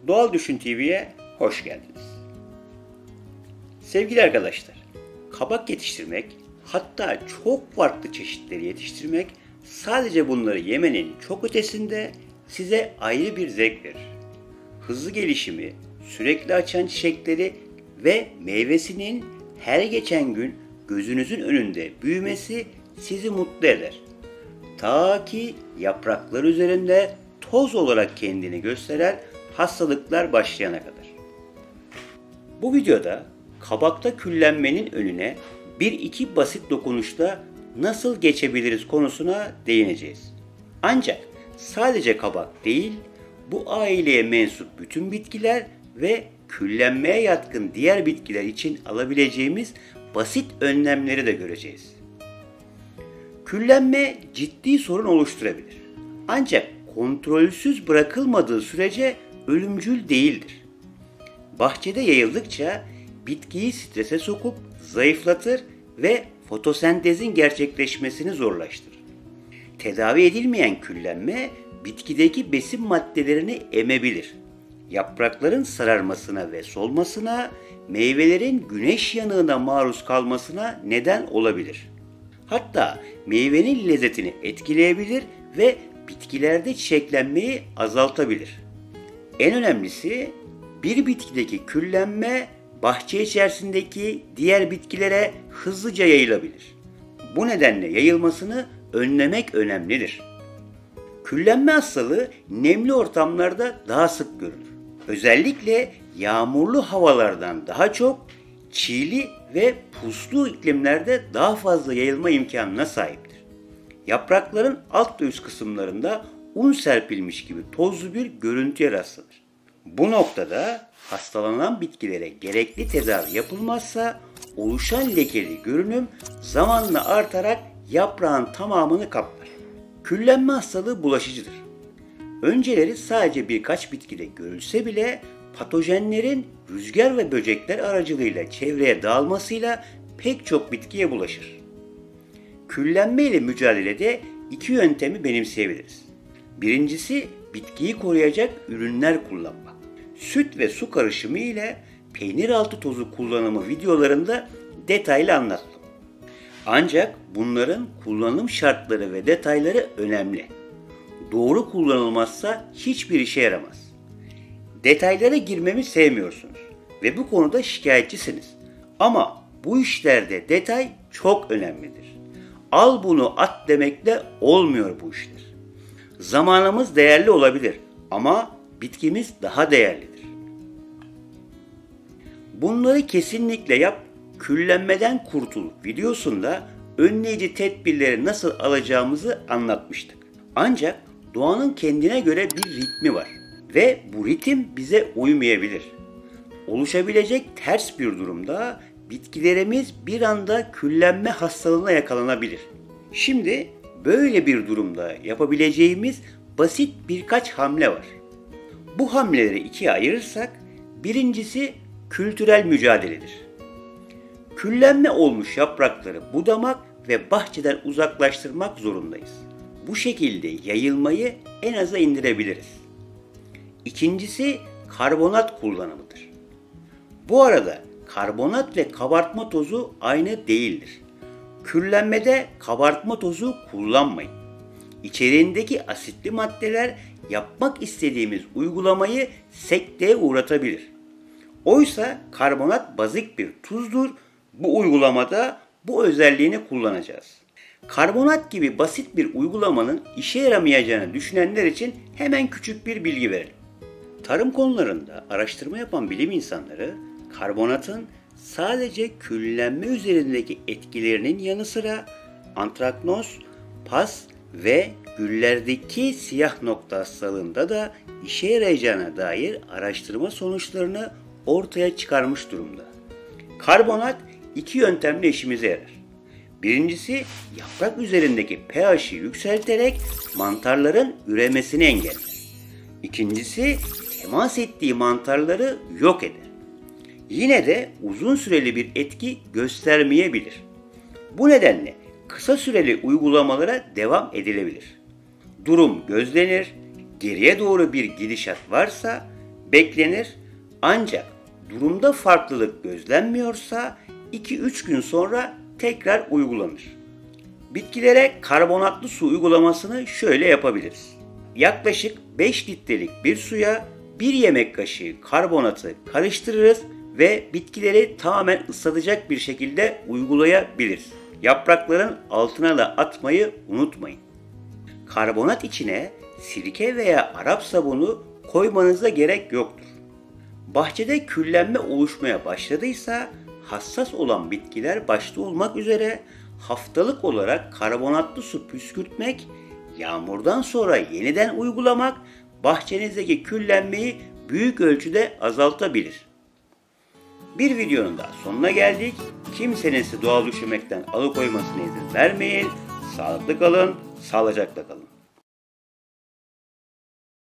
Doğal Düşün TV'ye hoş geldiniz. Sevgili arkadaşlar, kabak yetiştirmek, hatta çok farklı çeşitleri yetiştirmek sadece bunları yemenin çok ötesinde size ayrı bir zevk verir. Hızlı gelişimi, sürekli açan çiçekleri ve meyvesinin her geçen gün gözünüzün önünde büyümesi sizi mutlu eder. Ta ki yapraklar üzerinde toz olarak kendini gösteren hastalıklar başlayana kadar. Bu videoda kabakta küllenmenin önüne bir iki basit dokunuşla nasıl geçebiliriz konusuna değineceğiz. Ancak sadece kabak değil, bu aileye mensup bütün bitkiler ve küllenmeye yatkın diğer bitkiler için alabileceğimiz basit önlemleri de göreceğiz. Küllenme ciddi sorun oluşturabilir. Ancak kontrolsüz bırakılmadığı sürece ölümcül değildir. Bahçede yayıldıkça bitkiyi strese sokup zayıflatır ve fotosentezin gerçekleşmesini zorlaştırır. Tedavi edilmeyen küllenme bitkideki besin maddelerini emebilir. Yaprakların sararmasına ve solmasına, meyvelerin güneş yanığına maruz kalmasına neden olabilir. Hatta meyvenin lezzetini etkileyebilir ve bitkilerde çiçeklenmeyi azaltabilir. En önemlisi, bir bitkideki küllenme bahçe içerisindeki diğer bitkilere hızlıca yayılabilir. Bu nedenle yayılmasını önlemek önemlidir. Küllenme hastalığı nemli ortamlarda daha sık görülür. Özellikle yağmurlu havalardan daha çok çiğli ve puslu iklimlerde daha fazla yayılma imkanına sahiptir. Yaprakların alt ve üst kısımlarında un serpilmiş gibi tozlu bir görüntüye rastlanır. Bu noktada hastalanan bitkilere gerekli tedavi yapılmazsa oluşan lekeli görünüm zamanla artarak yaprağın tamamını kaplar. Küllenme hastalığı bulaşıcıdır. Önceleri sadece birkaç bitkide görülse bile patojenlerin rüzgar ve böcekler aracılığıyla çevreye dağılmasıyla pek çok bitkiye bulaşır. Küllenme ile mücadelede iki yöntemi benimseyebiliriz. Birincisi bitkiyi koruyacak ürünler kullanmak. Süt ve su karışımı ile peynir altı tozu kullanımı videolarında detaylı anlattım. Ancak bunların kullanım şartları ve detayları önemli. Doğru kullanılmazsa hiçbir işe yaramaz. Detaylara girmemi sevmiyorsunuz ve bu konuda şikayetçisiniz. Ama bu işlerde detay çok önemlidir. Al bunu at demekle olmuyor bu işler. Zamanımız değerli olabilir ama bitkimiz daha değerlidir. Bunları kesinlikle yap, küllenmeden kurtul videosunda önleyici tedbirleri nasıl alacağımızı anlatmıştık. Ancak doğanın kendine göre bir ritmi var ve bu ritim bize uymayabilir. Oluşabilecek ters bir durumda bitkilerimiz bir anda küllenme hastalığına yakalanabilir. Şimdi böyle bir durumda yapabileceğimiz basit birkaç hamle var. Bu hamleleri ikiye ayırırsak, birincisi kültürel mücadeledir. Küllenme olmuş yaprakları budamak ve bahçeden uzaklaştırmak zorundayız. Bu şekilde yayılmayı en aza indirebiliriz. İkincisi karbonat kullanımıdır. Bu arada karbonat ve kabartma tozu aynı değildir. Küllenmede kabartma tozu kullanmayın. İçeriğindeki asitli maddeler yapmak istediğimiz uygulamayı sekteye uğratabilir. Oysa karbonat bazik bir tuzdur. Bu uygulamada bu özelliğini kullanacağız. Karbonat gibi basit bir uygulamanın işe yaramayacağını düşünenler için hemen küçük bir bilgi verelim. Tarım konularında araştırma yapan bilim insanları karbonatın sadece küllenme üzerindeki etkilerinin yanı sıra antraknoz, pas ve güllerdeki siyah nokta hastalığında da işe yarayacağına dair araştırma sonuçlarını ortaya çıkarmış durumda. Karbonat iki yöntemle işimize yarar. Birincisi yaprak üzerindeki pH'i yükselterek mantarların üremesini engeller. İkincisi temas ettiği mantarları yok eder. Yine de uzun süreli bir etki göstermeyebilir. Bu nedenle kısa süreli uygulamalara devam edilebilir. Durum gözlenir, geriye doğru bir gidişat varsa beklenir. Ancak durumda farklılık gözlenmiyorsa 2-3 gün sonra tekrar uygulanır. Bitkilere karbonatlı su uygulamasını şöyle yapabiliriz. Yaklaşık 5 litrelik bir suya 1 yemek kaşığı karbonatı karıştırırız ve bitkileri tamamen ıslatacak bir şekilde uygulayabiliriz. Yaprakların altına da atmayı unutmayın. Karbonat içine sirke veya Arap sabunu koymanıza gerek yoktur. Bahçede küllenme oluşmaya başladıysa hassas olan bitkiler başta olmak üzere haftalık olarak karbonatlı su püskürtmek, yağmurdan sonra yeniden uygulamak bahçenizdeki küllenmeyi büyük ölçüde azaltabilir. Bir videonun daha sonuna geldik. Kimsenin sizi doğal düşünmekten alıkoymasına izin vermeyin. Sağlıklı kalın, sağlıcakla kalın.